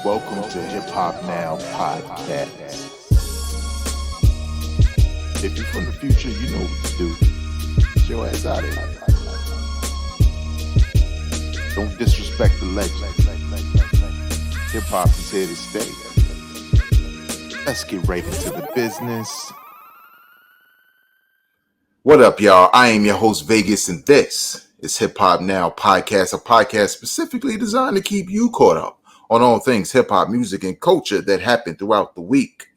Welcome to Hip Hop Now Podcast. If you're from the future, you know what to do. Get your ass out of here. Don't disrespect the legend. Hip hop is here to stay. Let's get right into the business. What up, y'all? I am your host, Vegas, and this is Hip Hop Now Podcast, a podcast specifically designed to keep you caught up on all things hip hop music and culture that happened throughout the week.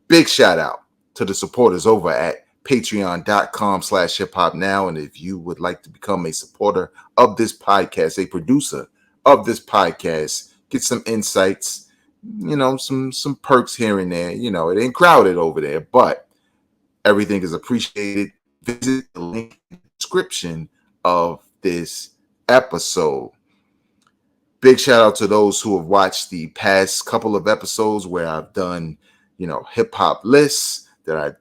Big shout out to the supporters over at patreon.com/hiphopnow. And if you would like to become a supporter of this podcast, a producer of this podcast, get some insights, some perks here and there. It ain't crowded over there, but everything is appreciated. Visit the link in the description of this episode. Big shout out to those who have watched the past couple of episodes where I've done, hip hop lists that I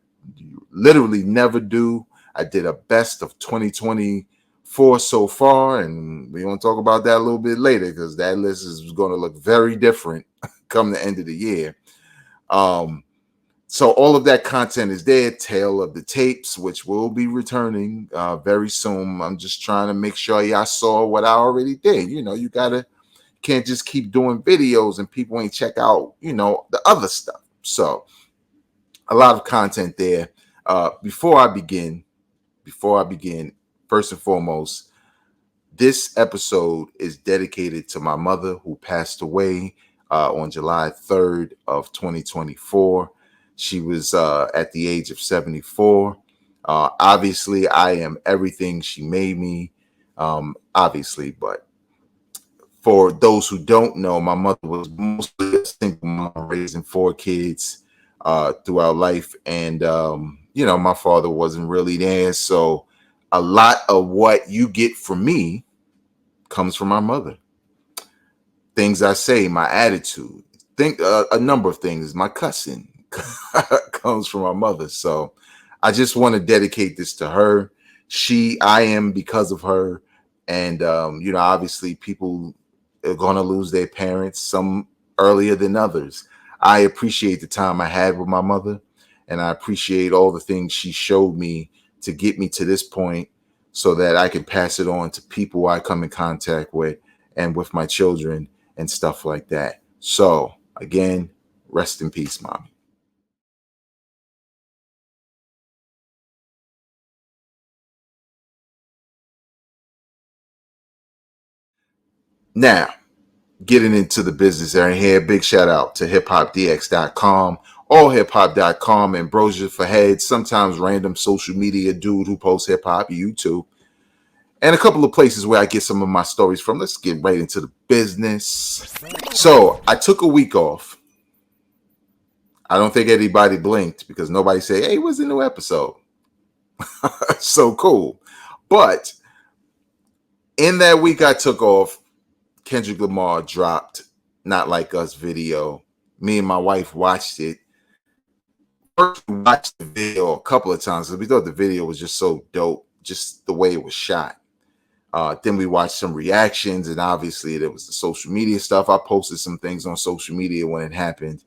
literally never do. I did a best of 2024 so far, and we're going to talk about that a little bit later because that list is going to look very different come the end of the year. So all of that content is there. Tale of the tapes, which will be returning very soon. I'm just trying to make sure y'all saw what I already did. You can't just keep doing videos and people ain't check out, the other stuff. So a lot of content there. Before I begin, first and foremost, this episode is dedicated to my mother who passed away on July 3rd of 2024. She was at the age of 74. Obviously, I am everything she made me, obviously, but for those who don't know, my mother was mostly a single mom raising 4 kids throughout life. And, my father wasn't really there. So a lot of what you get from me comes from my mother. Things I say, my attitude, a number of things, my cussing comes from my mother. So I just want to dedicate this to her. I am because of her. And, obviously people are going to lose their parents, some earlier than others. I appreciate the time I had with my mother, and I appreciate all the things she showed me to get me to this point so that I can pass it on to people I come in contact with and with my children and stuff like that. So again, rest in peace, Mommy. Now, getting into the business area here, big shout out to hiphopdx.com, allhiphop.com, and Brosier for Heads, sometimes random social media dude who posts hip hop, YouTube, and a couple of places where I get some of my stories from. Let's get right into the business. So I took a week off. I don't think anybody blinked because nobody said, hey, what's the new episode? So cool. But in that week I took off, Kendrick Lamar dropped Not Like Us video. Me and my wife watched it. First, we watched the video a couple of times because we thought the video was just so dope, just the way it was shot. Then we watched some reactions, and obviously there was the social media stuff. I posted some things on social media when it happened.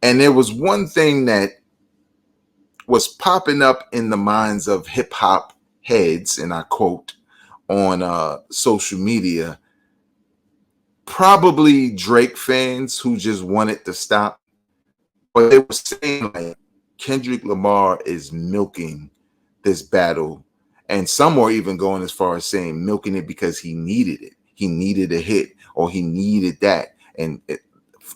And there was one thing that was popping up in the minds of hip hop heads, and I quote, on social media. Probably Drake fans who just wanted to stop. But they were saying like Kendrick Lamar is milking this battle. And some were even going as far as saying milking it because he needed it. He needed a hit or he needed that. And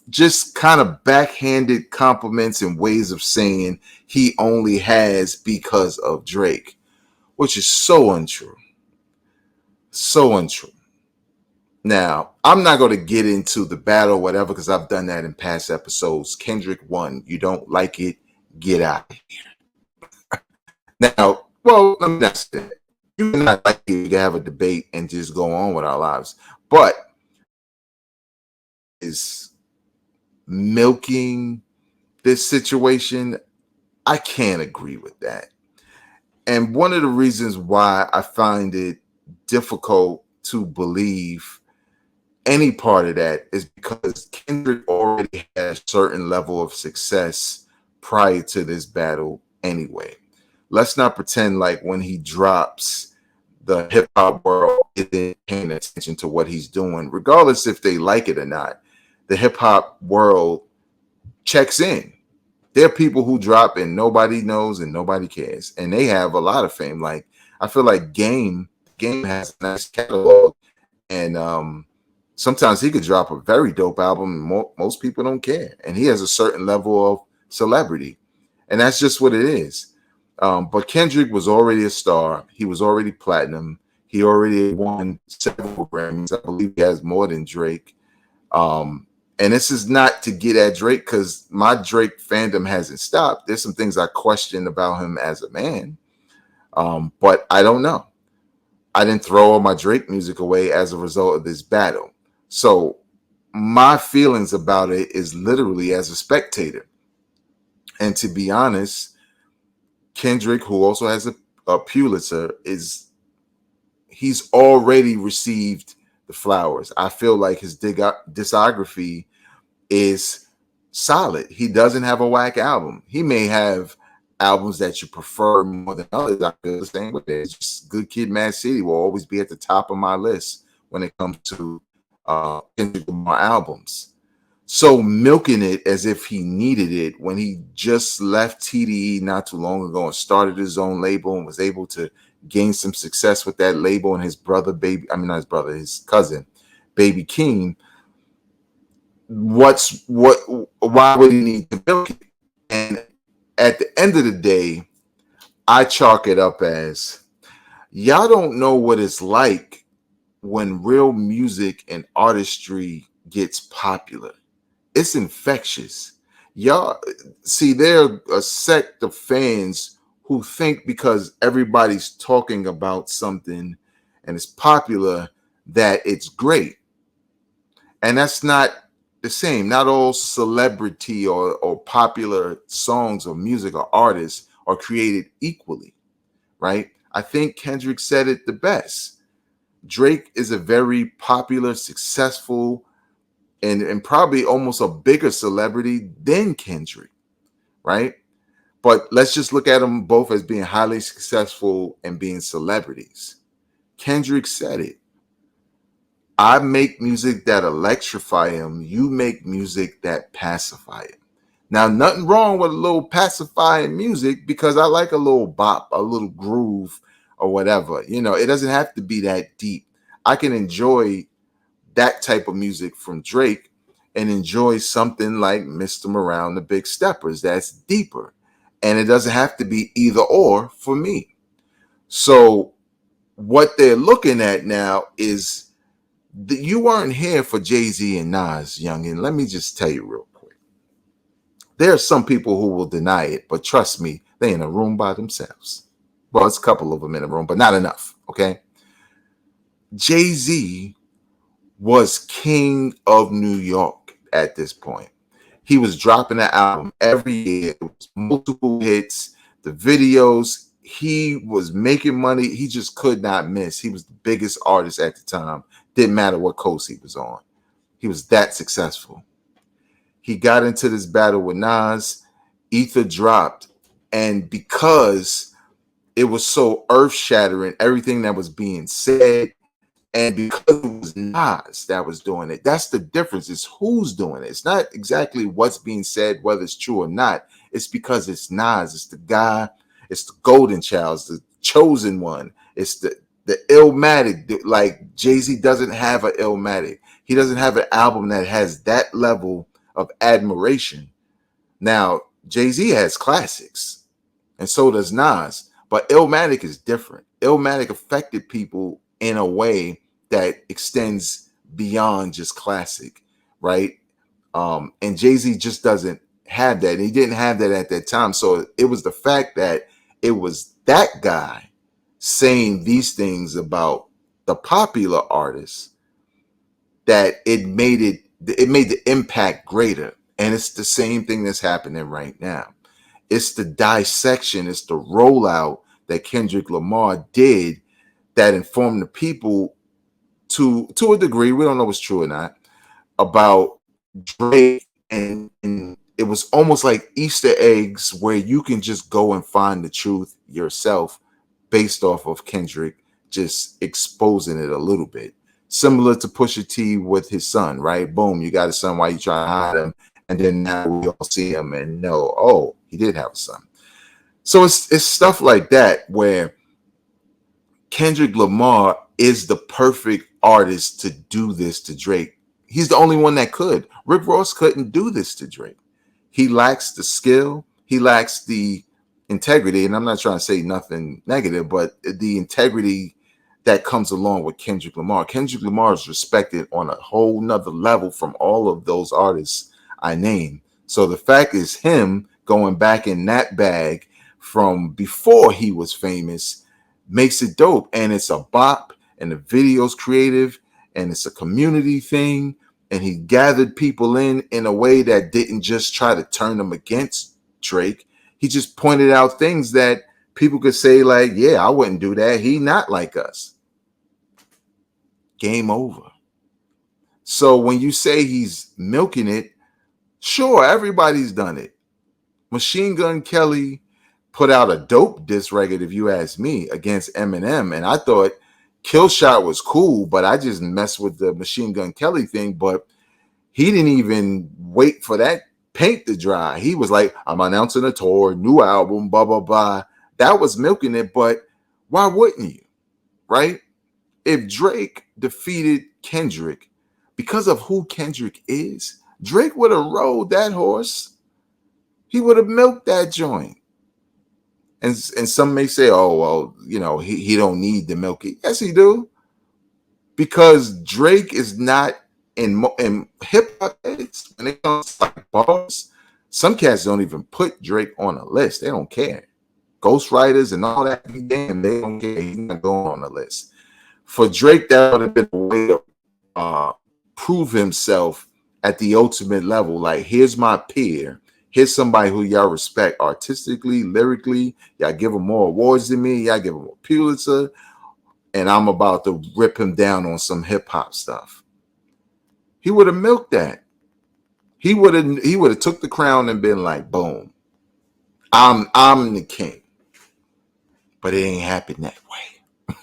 just kind of backhanded compliments and ways of saying he only has because of Drake, which is so untrue. So untrue. Now, I'm not going to get into the battle or whatever because I've done that in past episodes. Kendrick won. You don't like it, get out of here. Now, well, let me not say that. You can not like it, you can have a debate and just go on with our lives. But is milking this situation, I can't agree with that. And one of the reasons why I find it difficult to believe any part of that is because Kendrick already had a certain level of success prior to this battle anyway. Let's not pretend like when he drops, the hip hop world isn't paying attention to what he's doing, regardless if they like it or not. The hip hop world checks in. There are people who drop and nobody knows and nobody cares, and they have a lot of fame. Like I feel like Game has a nice catalog, and sometimes he could drop a very dope album. And most people don't care, and he has a certain level of celebrity, and that's just what it is. But Kendrick was already a star. He was already platinum. He already won several Grammys. I believe he has more than Drake. And this is not to get at Drake because my Drake fandom hasn't stopped. There's some things I question about him as a man, but I don't know. I didn't throw all my Drake music away as a result of this battle. So my feelings about it is literally as a spectator. And to be honest, Kendrick, who also has a Pulitzer, he's already received the flowers. I feel like his discography is solid. He doesn't have a whack album. He may have albums that you prefer more than others. I feel the same way. It's just Good Kid, Mad City will always be at the top of my list when it comes to Kendrick Lamar albums. So milking it as if he needed it when he just left TDE not too long ago and started his own label and was able to gain some success with that label, and his brother, his cousin, Baby Keem. Why would he need to milk it? And at the end of the day, I chalk it up as y'all don't know what it's like when real music and artistry gets popular. It's infectious. Y'all see, there are a sect of fans who think because everybody's talking about something and it's popular that it's great. And that's not the same. Not all celebrity or popular songs or music or artists are created equally, right? I think Kendrick said it the best. Drake is a very popular, successful, and probably almost a bigger celebrity than Kendrick, right? But let's just look at them both as being highly successful and being celebrities. Kendrick said it. I make music that electrify him. You make music that pacify him. Now, nothing wrong with a little pacifying music because I like a little bop, a little groove, or whatever. You know, it doesn't have to be that deep. I can enjoy that type of music from Drake and enjoy something like Mr. Morale, the Big Steppers that's deeper. And it doesn't have to be either or for me. So what they're looking at now is you weren't here for Jay-Z and Nas, youngin. Let me just tell you real quick. There are some people who will deny it, but trust me, they're in a room by themselves. Well, it's a couple of them in a room, but not enough, okay? Jay-Z was king of New York at this point. He was dropping an album every year. It was multiple hits, the videos. He was making money. He just could not miss. He was the biggest artist at the time. Didn't matter what coast he was on. He was that successful. He got into this battle with Nas. Ether dropped. And because it was so earth-shattering, everything that was being said, and because it was Nas that was doing it, that's the difference. It's who's doing it. It's not exactly what's being said, whether it's true or not. It's because it's Nas. It's the guy. It's the golden child. It's the chosen one. It's the Illmatic. Like Jay-Z doesn't have an Illmatic. He doesn't have an album that has that level of admiration. Now, Jay-Z has classics, and so does Nas. But Illmatic is different. Illmatic affected people in a way that extends beyond just classic, right? And Jay-Z just doesn't have that. And he didn't have that at that time. So it was the fact that it was that guy saying these things about the popular artists that it made the impact greater. And it's the same thing that's happening right now. It's the dissection, it's the rollout that Kendrick Lamar did that informed the people to a degree. We don't know if it's true or not about Drake, and it was almost like Easter eggs where you can just go and find the truth yourself based off of Kendrick just exposing it a little bit. Similar to Pusha T with his son, right? Boom, you got a son. Why you trying to hide him? And then now we all see him and know, oh, he did have a son. So it's stuff like that where Kendrick Lamar is the perfect artist to do this to Drake. He's the only one that could. Rick Ross couldn't do this to Drake. He lacks the skill. He lacks the integrity. And I'm not trying to say nothing negative, but the integrity that comes along with Kendrick Lamar. Kendrick Lamar is respected on a whole nother level from all of those artists I named. So the fact is him going back in that bag from before he was famous makes it dope. And it's a bop, and the video's creative, and it's a community thing. And he gathered people in a way that didn't just try to turn them against Drake. He just pointed out things that people could say like, yeah, I wouldn't do that. He not like us. Game over. So when you say he's milking it, sure, everybody's done it. Machine Gun Kelly put out a dope diss record, if you ask me, against Eminem. And I thought Killshot was cool, but I just messed with the Machine Gun Kelly thing. But he didn't even wait for that paint to dry. He was like, I'm announcing a tour, new album, blah, blah, blah. That was milking it, but why wouldn't you, right? If Drake defeated Kendrick because of who Kendrick is, Drake would have rode that horse. He would have milked that joint. And some may say, oh, well, you know, he don't need to milk it. Yes, he do. Because Drake is not in hip hop. When it comes to like bars, some cats don't even put Drake on a list. They don't care. Ghostwriters and all that, damn, they don't care. He's not going on the list. For Drake, that would have been a way to prove himself at the ultimate level. Like, here's my peer. Here's somebody who y'all respect artistically, lyrically. Y'all give him more awards than me. Y'all give him a Pulitzer. And I'm about to rip him down on some hip hop stuff. He would have milked that. He would have took the crown and been like, boom, I'm the king. But it ain't happened that way.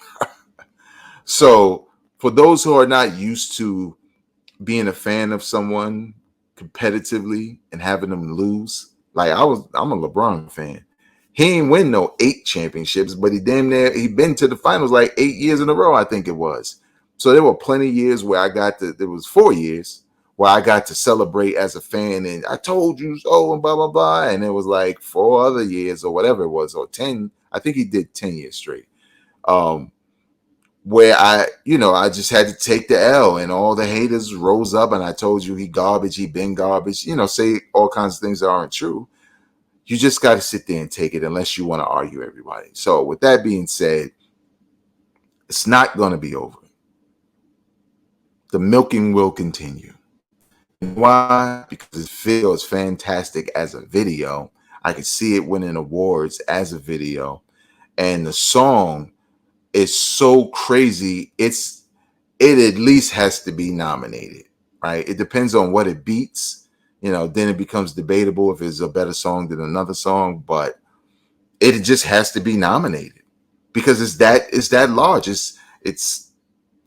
So for those who are not used to being a fan of someone competitively and having them lose, like I'm a LeBron fan. He ain't win no 8 championships, but he been to the finals like 8 years in a row, I think it was. So there were plenty of years where there was 4 years where I got to celebrate as a fan, and I told you so, and blah, blah, blah. And it was like 4 other years or whatever it was, or 10. I think he did 10 years straight. Where I just had to take the L, and all the haters rose up, and I told you he garbage, he been garbage, say all kinds of things that aren't true. You just got to sit there and take it unless you want to argue everybody. So with that being said, it's not going to be over. The milking will continue. Why? Because it feels fantastic as a video. I can see it winning awards as a video. And the song is so crazy. It at least has to be nominated, right? It depends on what it beats. Then it becomes debatable if it's a better song than another song, but it just has to be nominated because it's that large.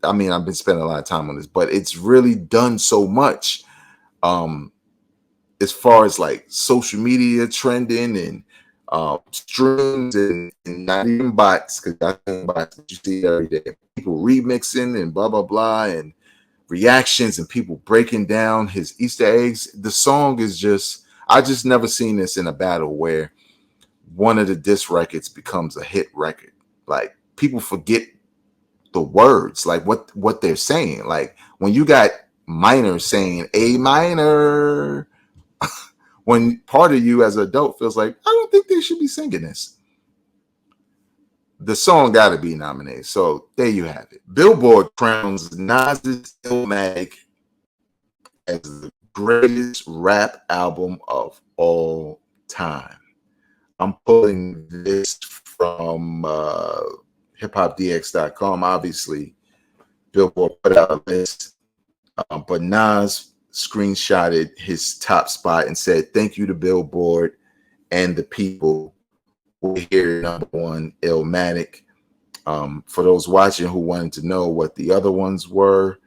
I mean, I've been spending a lot of time on this, but it's really done so much as far as like social media trending and streams and not even bots, because I think bots that you see every day. People remixing and blah, blah, blah, and reactions and people breaking down his Easter eggs. The song is I just never seen this in a battle where one of the diss records becomes a hit record. Like, people forget the words, like what they're saying. Like, when you got minor saying A minor, when part of you as an adult feels like, I don't think they should be singing this. The song got to be nominated. So there you have it. Billboard crowns Nas's Illmatic as the greatest rap album of all time. I'm pulling this from hiphopdx.com. Obviously, Billboard put out a list, but Nas screenshotted his top spot and said, "Thank you to Billboard and the people. We're here, number one, Illmatic." For those watching who wanted to know what the other ones were,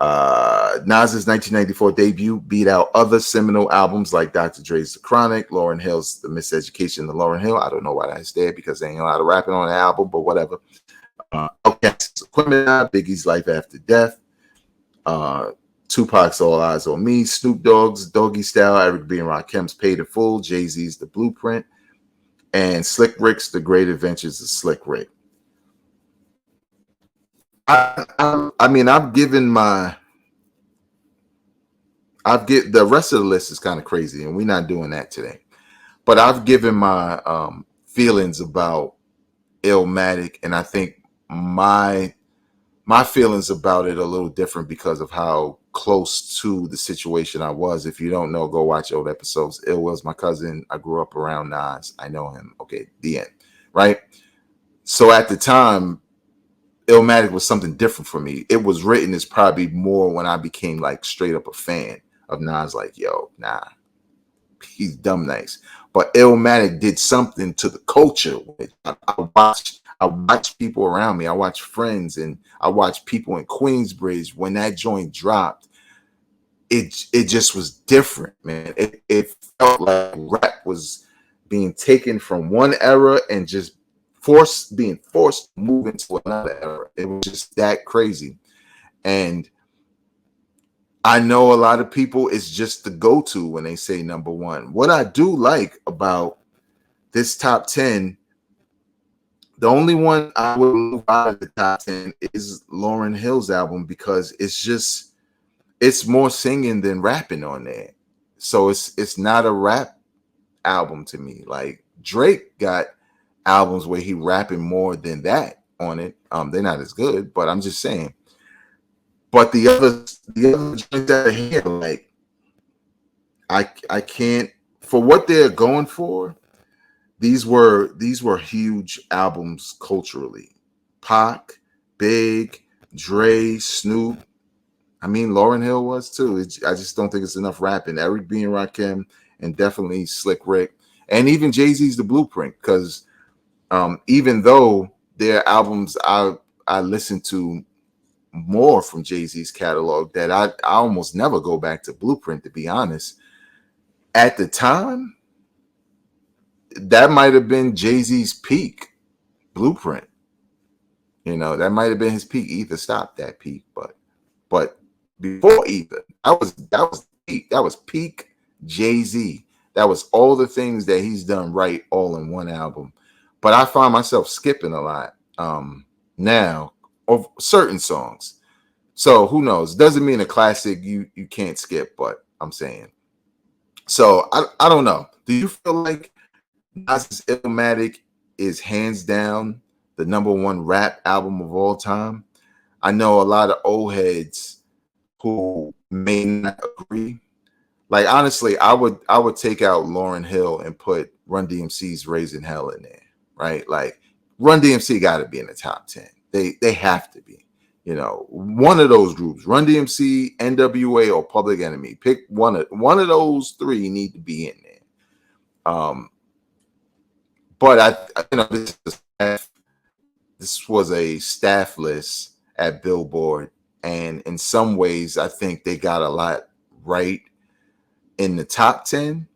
Nas's 1994 debut beat out other seminal albums like Dr. Dre's The Chronic, Lauryn Hill's The Miseducation of Lauryn Hill. I don't know why that's there because there ain't a lot of rapping on the album, but whatever. Outkast's Aquemini, Biggie's Life After Death, Tupac's All Eyes on Me, Snoop Dogg's Doggy Style, Eric B. and Rakim's Paid in Full, Jay-Z's The Blueprint, and Slick Rick's The Great Adventures of Slick Rick. I mean, the rest of the list is kind of crazy, and we're not doing that today. But I've given my feelings about Illmatic, and I think my feelings about it are a little different because of how close to the situation I was. If you don't know, go watch old episodes. Ill was my cousin. I grew up around Nas. I know him. Okay, the end. Right? So at the time, Illmatic was something different for me. It was written as probably more when I became like straight up a fan of Nas, like, yo, nah, he's dumb nice. But Illmatic did something to the culture. I watched people around me. I watched friends, and I watched people in Queensbridge. When that joint dropped, it just was different, man. It felt like rap was being taken from one era and just being forced to move into another era. It was just that crazy. And I know a lot of people, it's just the go-to when they say number one. What I do like about this top 10, the only one I would move out of the top 10 is Lauryn Hill's album, because it's more singing than rapping on there. So it's not a rap album to me. Like Drake got albums where he rapping more than that on it. They're not as good, but I'm just saying. But the other joints that are here, like I can't, for what they're going for. These were huge albums culturally. Pac, Big, Dre, Snoop. I mean, Lauryn Hill was too. I just don't think it's enough rapping. Eric B. and Rakim, and definitely Slick Rick, and even Jay-Z's The Blueprint. Because even though their albums I listen to more from Jay-Z's catalog, that I almost never go back to Blueprint, to be honest. At the time, that might have been Jay-Z's peak. Blueprint. You know, that might have been his peak. Ether stopped that peak, but before Ether, that was peak. That was peak Jay-Z. That was all the things that he's done right all in one album. But I find myself skipping a lot now of certain songs. So who knows? Doesn't mean a classic you can't skip, but I'm saying. So I don't know. Do you feel like Nas's Illmatic is hands down the number one rap album of all time? I know a lot of old heads who may not agree. Like honestly, I would take out Lauryn Hill and put Run DMC's Raising Hell in there, right? Like Run DMC got to be in the top 10. They have to be. You know, one of those groups, Run DMC, NWA, or Public Enemy. Pick one of those three need to be in there. But this was a staff list at Billboard, and in some ways, I think they got a lot right in the top 10.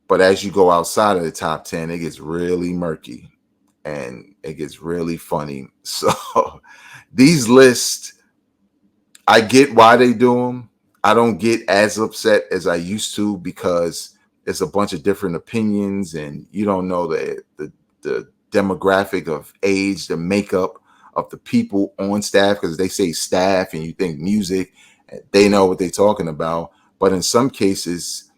But as you go outside of the top 10, it gets really murky and it gets really funny. So these lists, I get why they do them. I don't get as upset as I used to because it's a bunch of different opinions and you don't know the demographic of age, the makeup of the people on staff, because they say staff and you think music, they know what they're talking about. But in some cases,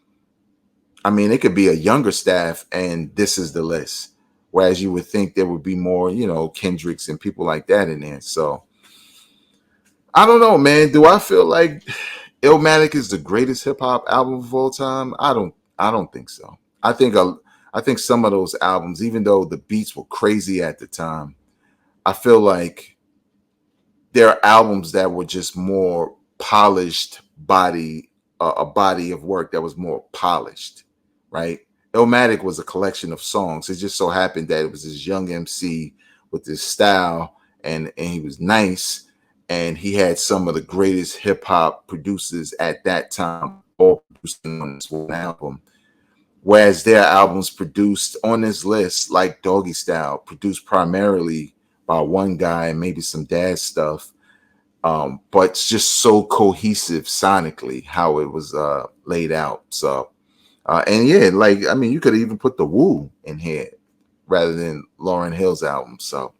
I mean, it could be a younger staff and this is the list. Whereas you would think there would be more, you know, Kendricks and people like that in there. So I don't know, man. Do I feel like Illmatic is the greatest hip hop album of all time? I don't think so. I think some of those albums, even though the beats were crazy at the time, I feel like there are albums that were just more polished body, a body of work that was more polished, right? Illmatic was a collection of songs. It just so happened that it was this young MC with this style, and he was nice, and he had some of the greatest hip hop producers at that time all producing on this one album. Whereas there are albums produced on this list, like Doggy Style, produced primarily by one guy and maybe some dad stuff, but it's just so cohesive sonically how it was laid out. So, and yeah, like I mean, you could even put the Woo in here rather than Lauryn Hill's album. So,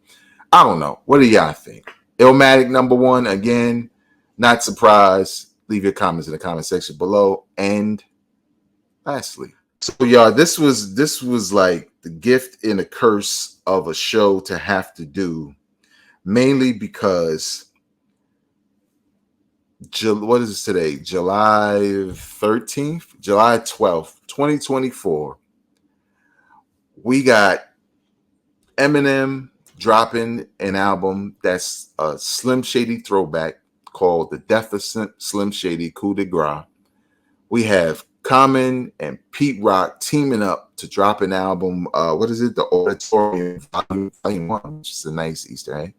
I don't know. What do y'all think? Illmatic #1 again. Not surprised. Leave your comments in the comment section below. And lastly, so y'all, this was like the gift and a curse of a show to have to do, mainly because what is today? July 13th, July 12th, 2024. We got Eminem dropping an album that's a Slim Shady throwback called The Death of Slim Shady Coup de Grace. We have Common and Pete Rock teaming up to drop an album. What is it? The Auditorium Volume 1, which is a nice Easter egg.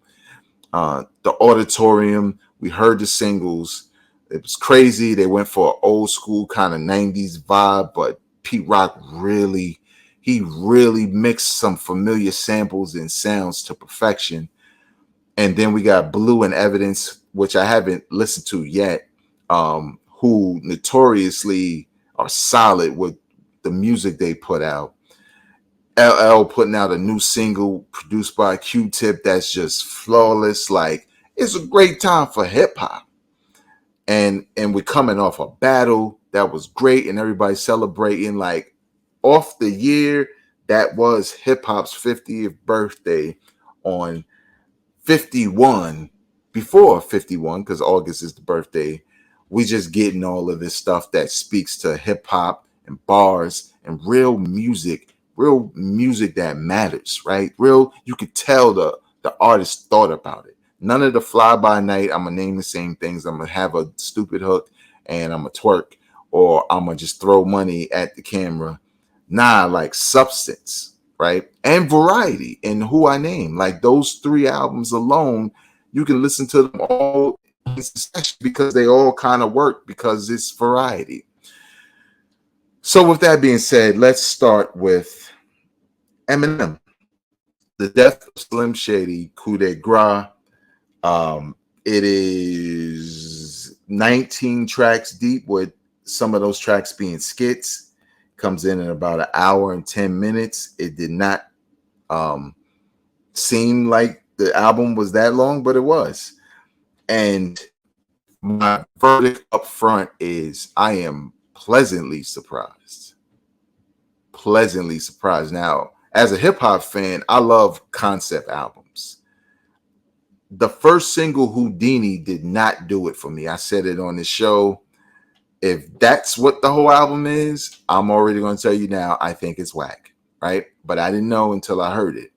The Auditorium. We heard the singles. It was crazy. They went for an old school kind of 90s vibe, but Pete Rock really mixed some familiar samples and sounds to perfection. And then we got Blue and Evidence, which I haven't listened to yet, who notoriously are solid with the music they put out. LL putting out a new single produced by Q-Tip that's just flawless. Like, it's a great time for hip hop. And we're coming off a battle that was great and everybody celebrating like off the year that was hip hop's 50th birthday on 51, before 51, because August is the birthday. We just getting all of this stuff that speaks to hip hop and bars and real music that matters, right? Real, you could tell the artist thought about it. None of the fly by night, I'm gonna name the same things. I'm gonna have a stupid hook and I'm gonna twerk, or I'm gonna just throw money at the camera. Nah, like substance, right? And variety in who I name. Like those 3 albums alone, you can listen to them all in succession because they all kind of work because it's variety. So with that being said, let's start with Eminem, The Death of Slim Shady, Coup de Grace. It is 19 tracks deep, with some of those tracks being skits. Comes in about 1 hour and 10 minutes. It did not seem like the album was that long, but it was. And my verdict up front is I am pleasantly surprised. Pleasantly surprised. Now, as a hip hop fan, I love concept albums. The first single, Houdini, did not do it for me. I said it on the show. If that's what the whole album is, I'm already going to tell you now, I think it's whack, right? But I didn't know until I heard it.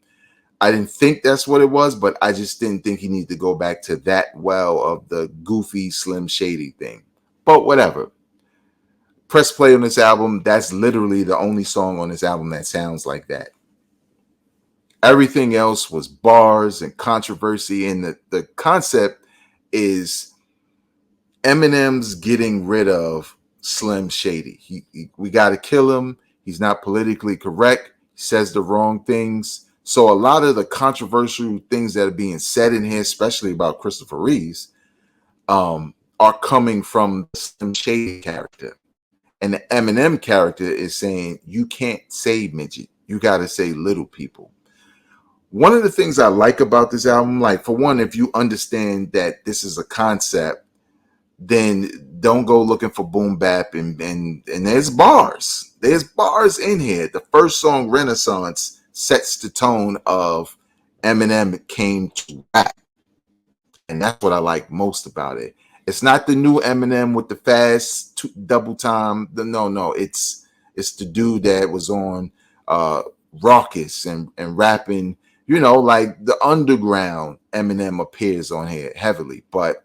I didn't think that's what it was, but I just didn't think he needed to go back to that well of the goofy Slim Shady thing. But whatever. Press play on this album. That's literally the only song on this album that sounds like that. Everything else was bars and controversy, and the concept is Eminem's getting rid of Slim Shady. We got to kill him. He's not politically correct. He says the wrong things. So a lot of the controversial things that are being said in here, especially about Christopher Reeves, are coming from the Slim Shady character. And the Eminem character is saying, you can't say midget. You got to say little people. One of the things I like about this album, like for one, if you understand that this is a concept, then don't go looking for boom bap and there's bars. There's bars in here. The first song, Renaissance, sets the tone of Eminem came to rap. And that's what I like most about it. It's not the new Eminem with the fast double time. No. It's the dude that was on Raucous and rapping you know, like the underground Eminem appears on here heavily, but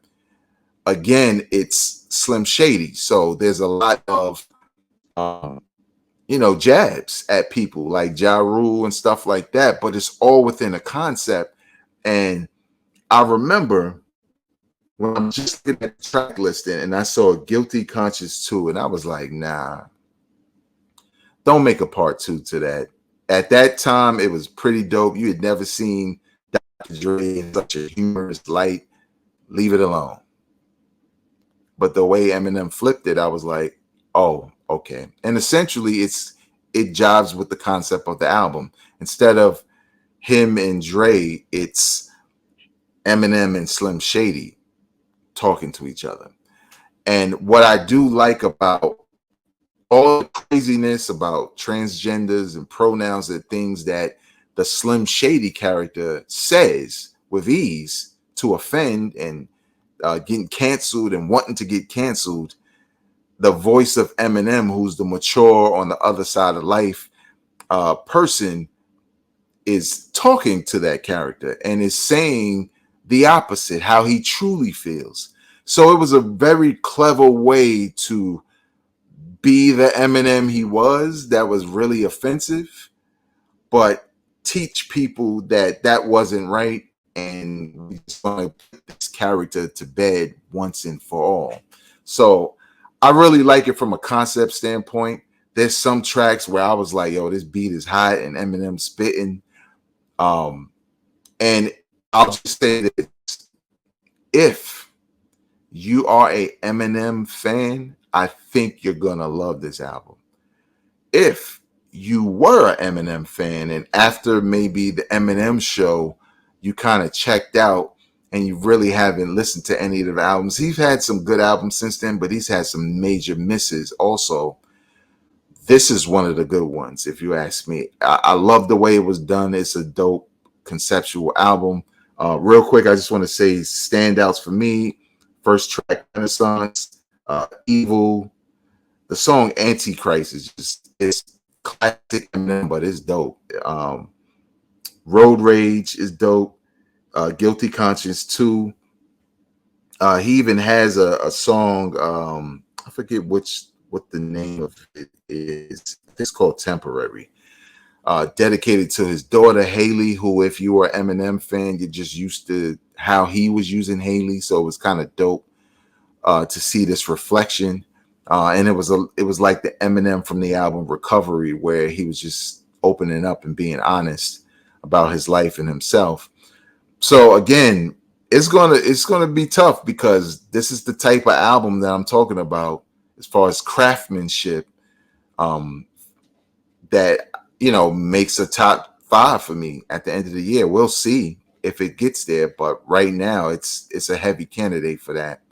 again, it's Slim Shady. So there's a lot of um, you know, jabs at people like Ja Rule and stuff like that, but it's all within a concept. And I remember when I'm just looking at the track listing and I saw Guilty Conscience 2, and I was like, nah, don't make a part two to that. At that time, it was pretty dope. You had never seen Dr. Dre in such a humorous light. Leave it alone. But the way Eminem flipped it, I was like, oh, okay. And essentially it jives with the concept of the album. Instead of him and Dre, it's Eminem and Slim Shady talking to each other. And what I do like about all the craziness about transgenders and pronouns and things that the Slim Shady character says with ease to offend and getting canceled and wanting to get canceled, the voice of Eminem, who's the mature on the other side of life person, is talking to that character and is saying the opposite, how he truly feels. So it was a very clever way to be the Eminem he was that was really offensive, but teach people that that wasn't right, and we just want to put this character to bed once and for all. So I really like it from a concept standpoint. There's some tracks where I was like, yo, this beat is hot and Eminem spitting. And I'll just say this. If you are a Eminem fan, I think you're going to love this album. If you were an Eminem fan and after maybe the Eminem show, you kind of checked out and you really haven't listened to any of the albums. He's had some good albums since then, but he's had some major misses also. This is one of the good ones, if you ask me. I love the way it was done. It's a dope conceptual album. Real quick, I just want to say standouts for me. First track, Renaissance, Evil. The song Antichrist is just, it's classic Eminem, but it's dope. Road Rage is dope. Guilty Conscience 2. He even has a song, I forget what the name of it is. It's called Temporary. Dedicated to his daughter Haley, who, if you were an Eminem fan, you're just used to how he was using Haley, so it was kind of dope to see this reflection. And it was like the Eminem from the album Recovery, where he was just opening up and being honest about his life and himself. So again, it's gonna be tough because this is the type of album that I'm talking about as far as craftsmanship, that, you know, makes a top 5 for me at the end of the year. We'll see if it gets there, but right now it's a heavy candidate for that.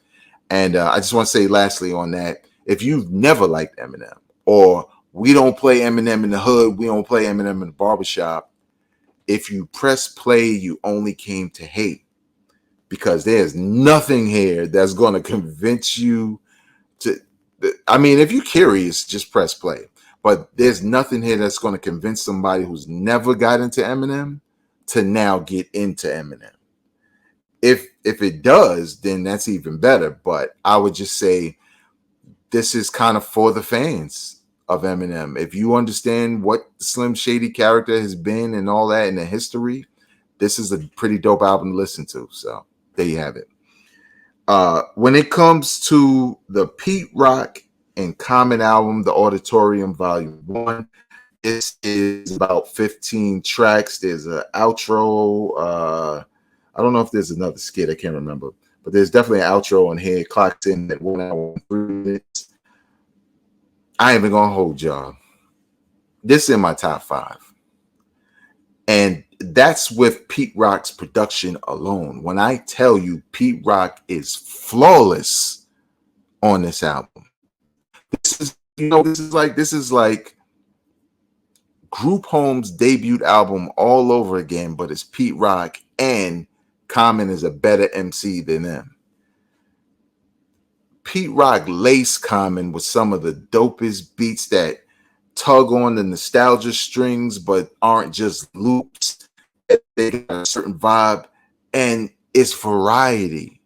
And I just want to say lastly on that, if you've never liked Eminem, or we don't play Eminem in the hood, we don't play Eminem in the barbershop, if you press play, you only came to hate, because there's nothing here that's going to convince you to, I mean, if you're curious, just press play. But there's nothing here that's going to convince somebody who's never got into Eminem to now get into Eminem. If it does, then that's even better. But I would just say this is kind of for the fans of Eminem. If you understand what the Slim Shady character has been and all that in the history, this is a pretty dope album to listen to. So there you have it. When it comes to the Pete Rock and Common album, The Auditorium Volume 1, this is about 15 tracks. There's an outro. I don't know if there's another skit. I can't remember. But there's definitely an outro on here. It clocks in at 1 hour and 3 minutes. I ain't even going to hold y'all. This is in my top 5. And that's with Pete Rock's production alone. When I tell you Pete Rock is flawless on this album. This is like Group Home's debut album all over again, but it's Pete Rock, and Common is a better MC than them. Pete Rock laced Common with some of the dopest beats that tug on the nostalgia strings, but aren't just loops. They got a certain vibe, and it's variety.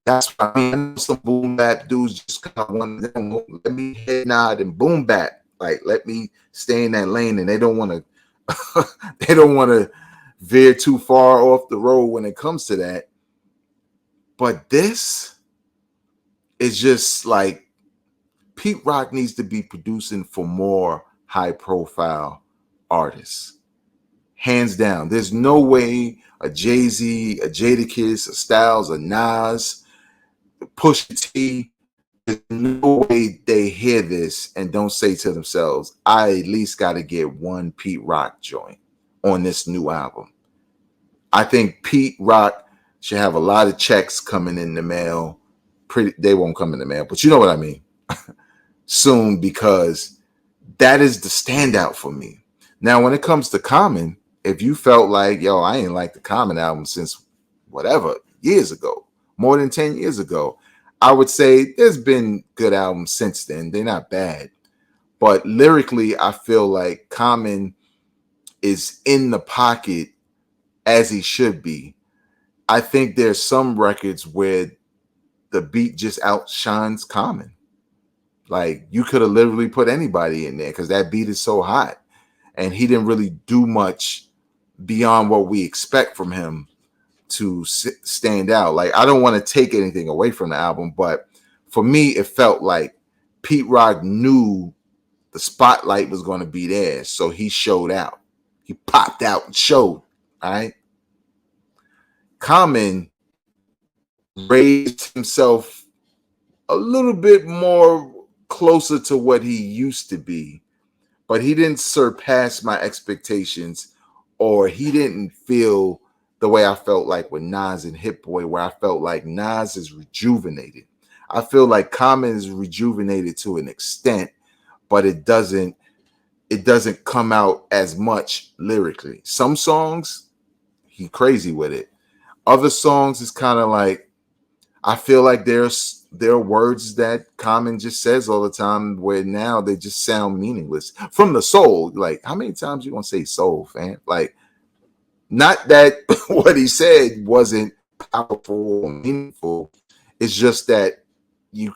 That's why I know some boom bap dudes just kind of want them. Let me head nod and boom bap. Like, let me stay in that lane, and they don't want to. They don't want to veer too far off the road when it comes to that. But this is just like Pete Rock needs to be producing for more high-profile artists. Hands down. There's no way a Jay-Z, a Jadakiss, a Styles, a Nas, Pusha T, there's no way they hear this and don't say to themselves, I at least got to get one Pete Rock joint on this new album. I think Pete Rock should have a lot of checks coming in the mail. They won't come in the mail, but you know what I mean. Soon, because that is the standout for me. Now, when it comes to Common, if you felt like, yo, I ain't like the Common album since whatever, years ago, more than 10 years ago, I would say there's been good albums since then. They're not bad. But lyrically, I feel like Common is in the pocket as he should be. I think there's some records where the beat just outshines Common. Like, you could have literally put anybody in there because that beat is so hot. And he didn't really do much beyond what we expect from him to stand out. Like, I don't want to take anything away from the album, but for me, it felt like Pete Rock knew the spotlight was going to be there, so he showed out. He popped out and showed, all right? Common raised himself a little bit more closer to what he used to be, but he didn't surpass my expectations, or he didn't feel the way I felt like with Nas and Hit Boy, where I felt like Nas is rejuvenated. I feel like Common is rejuvenated to an extent, but it doesn't come out as much lyrically. Some songs, he crazy with it. Other songs is kind of like, I feel like there are words that Common just says all the time where now they just sound meaningless from the soul. Like, how many times you gonna say soul, fam? Like, not that what he said wasn't powerful or meaningful. It's just that you've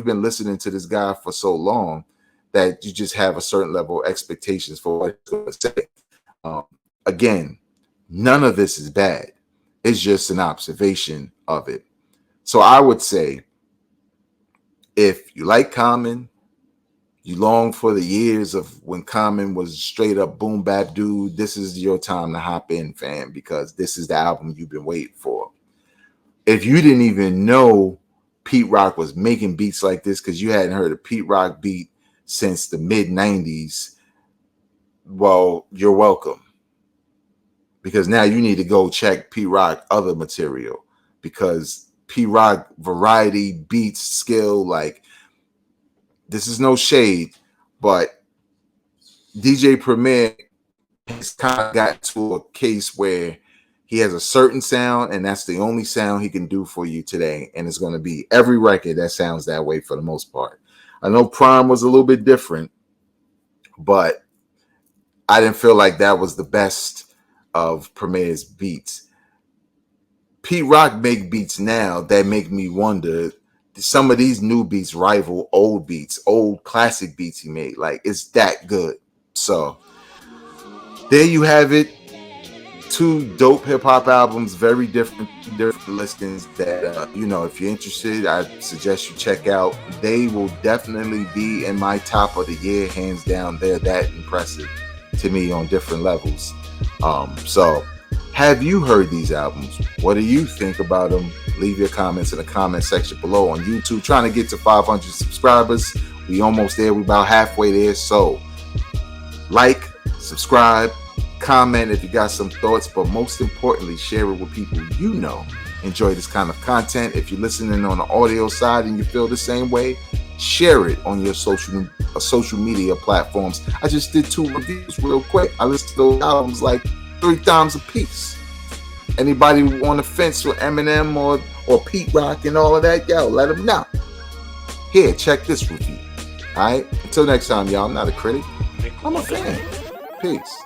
been listening to this guy for so long that you just have a certain level of expectations for what he's going to say. Again, none of this is bad. It's just an observation of it. So I would say, if you like Common, you long for the years of when Common was straight up boom bap dude, this is your time to hop in, fam, because this is the album you've been waiting for. If you didn't even know Pete Rock was making beats like this because you hadn't heard a Pete Rock beat since the mid-90s, well, you're welcome. Because now you need to go check Pete Rock other material, because Pete Rock variety, beats, skill, like, this is no shade, but DJ Premier has kind of got to a case where he has a certain sound, and that's the only sound he can do for you today. And it's going to be every record that sounds that way for the most part. I know Prime was a little bit different, but I didn't feel like that was the best of Premier's beats. Pete Rock make beats now that make me wonder, some of these new beats rival old beats, old classic beats he made. Like, it's that good. So there you have it. 2 dope hip-hop albums, very different listings that, if you're interested, I suggest you check out. They will definitely be in my top of the year, hands down. They're that impressive to me on different levels. So have you heard these albums? What do you think about them? Leave your comments in the comment section below on YouTube. Trying to get to 500 subscribers. We almost there. We about halfway there. So like, subscribe, comment if you got some thoughts, but most importantly, share it with people you know enjoy this kind of content. If you're listening on the audio side and you feel the same way, share it on your social media platforms. I just did 2 reviews real quick. I listened to those albums like 3 times a piece. Anybody on the fence with Eminem or Pete Rock and all of that, yo, let them know. Here, check this review. All right? Until next time, y'all, I'm not a critic. I'm a fan. Peace.